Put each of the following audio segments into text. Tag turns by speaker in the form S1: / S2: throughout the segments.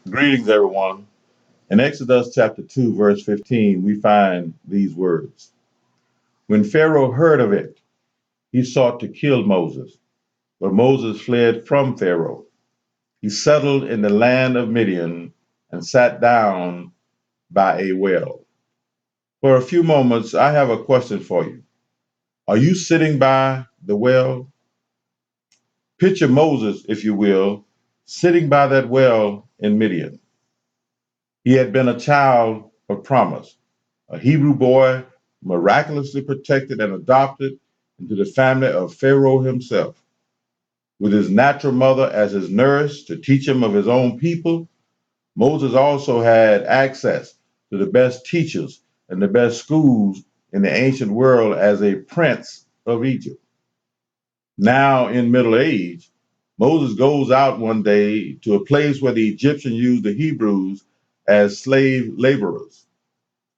S1: Greetings, everyone. In Exodus chapter 2, verse 15, we find these words. When Pharaoh heard of it, he sought to kill Moses, but Moses fled from Pharaoh. He settled in the land of Midian and sat down by a well. For a few moments, I have a question for you. Are you sitting by the well? Picture Moses, if you will, sitting by that well in Midian. He had been a child of promise, a Hebrew boy miraculously protected and adopted into the family of Pharaoh himself. With his natural mother as his nurse to teach him of his own people, Moses also had access to the best teachers and the best schools in the ancient world as a prince of Egypt. Now in middle age, Moses goes out one day to a place where the Egyptians used the Hebrews as slave laborers.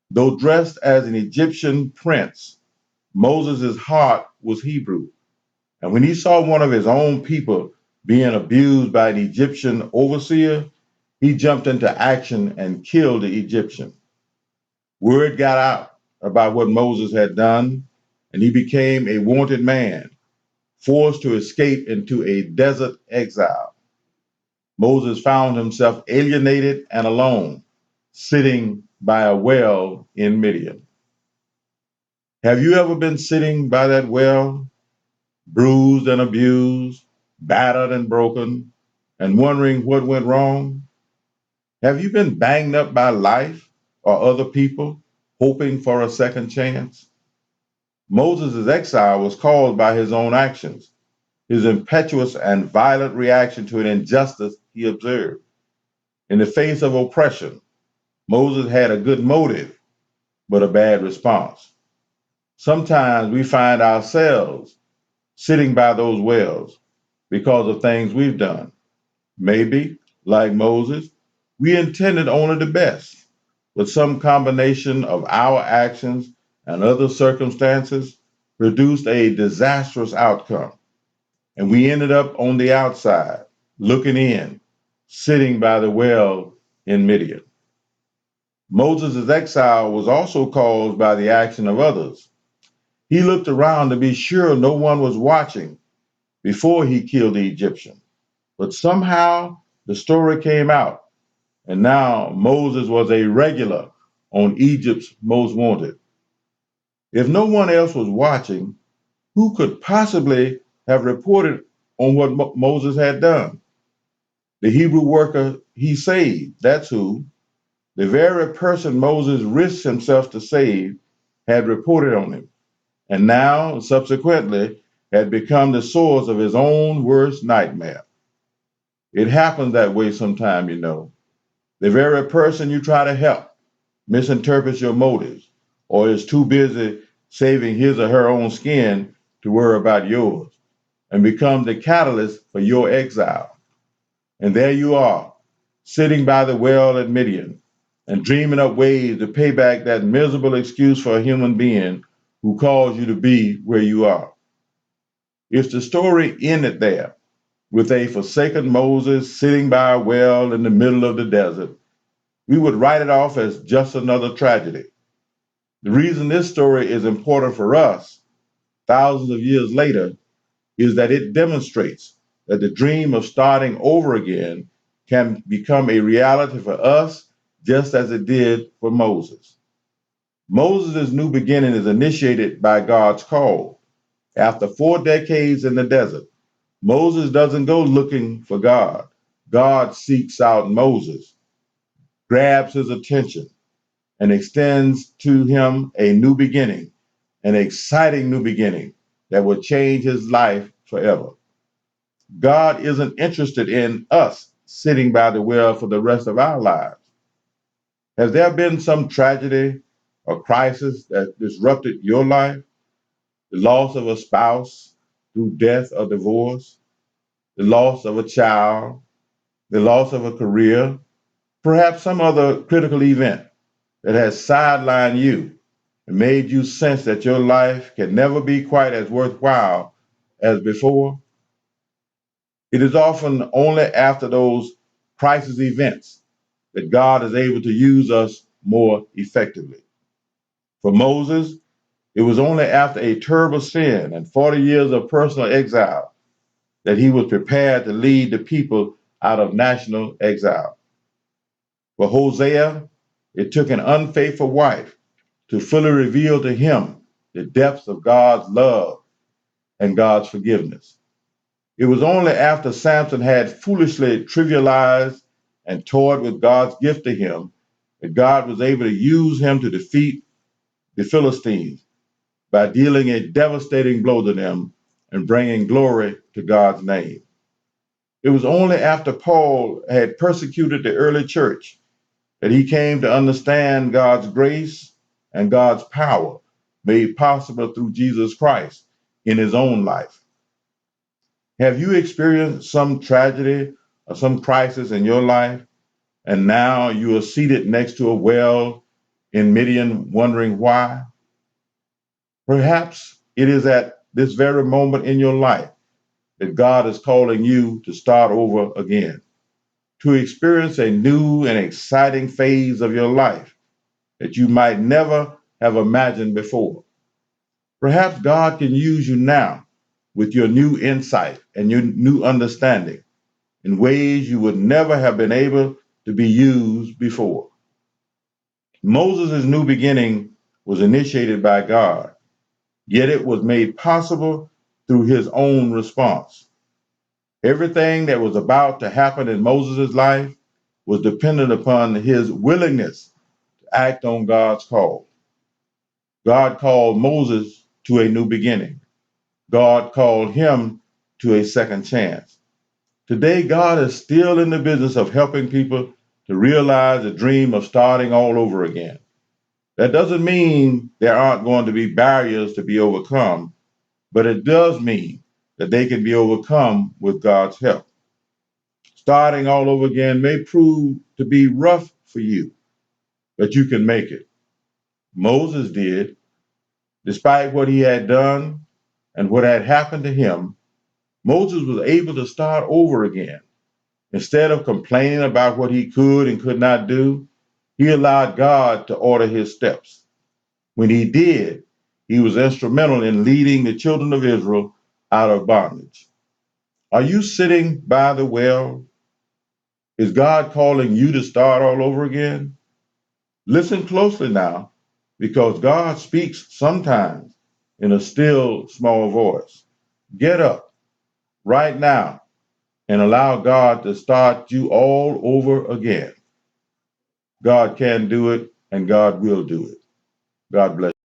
S1: Though dressed as an Egyptian prince, Moses' heart was Hebrew. And when he saw one of his own people being abused by an Egyptian overseer, he jumped into action and killed the Egyptian. Word got out about what Moses had done, and he became a wanted man, forced to escape into a desert exile. Moses found himself alienated and alone, sitting by a well in Midian. Have you ever been sitting by that well, bruised and abused, battered and broken, and wondering what went wrong? Have you been banged up by life or other people, hoping for a second chance? Moses' exile was caused by his own actions, his impetuous and violent reaction to an injustice he observed. In the face of oppression, Moses had a good motive, but a bad response. Sometimes we find ourselves sitting by those wells because of things we've done. Maybe, like Moses, we intended only the best, but some combination of our actions and other circumstances produced a disastrous outcome. And we ended up on the outside, looking in, sitting by the well in Midian. Moses' exile was also caused by the action of others. He looked around to be sure no one was watching before he killed the Egyptian. But somehow the story came out, and now Moses was a regular on Egypt's most wanted. If no one else was watching, who could possibly have reported on what Moses had done? The Hebrew worker he saved, that's who. The very person Moses risked himself to save had reported on him, and now, subsequently, had become the source of his own worst nightmare. It happens that way sometime, you know. The very person you try to help misinterprets your motives or is too busy saving his or her own skin to worry about yours and becomes the catalyst for your exile. And there you are, sitting by the well at Midian and dreaming up ways to pay back that miserable excuse for a human being who caused you to be where you are. If the story ended there, with a forsaken Moses sitting by a well in the middle of the desert, we would write it off as just another tragedy. The reason this story is important for us, thousands of years later, is that it demonstrates that the dream of starting over again can become a reality for us just as it did for Moses. Moses' new beginning is initiated by God's call. After 4 decades in the desert, Moses doesn't go looking for God. God seeks out Moses, grabs his attention, and extends to him a new beginning, an exciting new beginning that will change his life forever. God isn't interested in us sitting by the well for the rest of our lives. Has there been some tragedy or crisis that disrupted your life? The loss of a spouse through death or divorce, the loss of a child, the loss of a career, perhaps some other critical event that has sidelined you and made you sense that your life can never be quite as worthwhile as before? It is often only after those crisis events that God is able to use us more effectively. For Moses, it was only after a terrible sin and 40 years of personal exile that he was prepared to lead the people out of national exile. For Hosea, it took an unfaithful wife to fully reveal to him the depths of God's love and God's forgiveness. It was only after Samson had foolishly trivialized and toyed with God's gift to him that God was able to use him to defeat the Philistines by dealing a devastating blow to them and bringing glory to God's name. It was only after Paul had persecuted the early church that he came to understand God's grace and God's power made possible through Jesus Christ in his own life. Have you experienced some tragedy or some crisis in your life, and now you are seated next to a well in Midian wondering why? Perhaps it is at this very moment in your life that God is calling you to start over again, to experience a new and exciting phase of your life that you might never have imagined before. Perhaps God can use you now with your new insight and your new understanding in ways you would never have been able to be used before. Moses' new beginning was initiated by God, yet it was made possible through his own response. Everything that was about to happen in Moses' life was dependent upon his willingness to act on God's call. God called Moses to a new beginning. God called him to a second chance. Today, God is still in the business of helping people to realize the dream of starting all over again. That doesn't mean there aren't going to be barriers to be overcome, but it does mean that they can be overcome with God's help. Starting all over again may prove to be rough for you, but you can make it. Moses did. Despite what he had done and what had happened to him, Moses was able to start over again. Instead of complaining about what he could and could not do, he allowed God to order his steps. When he did, he was instrumental in leading the children of Israel out of bondage. Are you sitting by the well? Is God calling you to start all over again? Listen closely now, because God speaks sometimes in a still small voice. Get up right now and allow God to start you all over again. God can do it and God will do it. God bless you.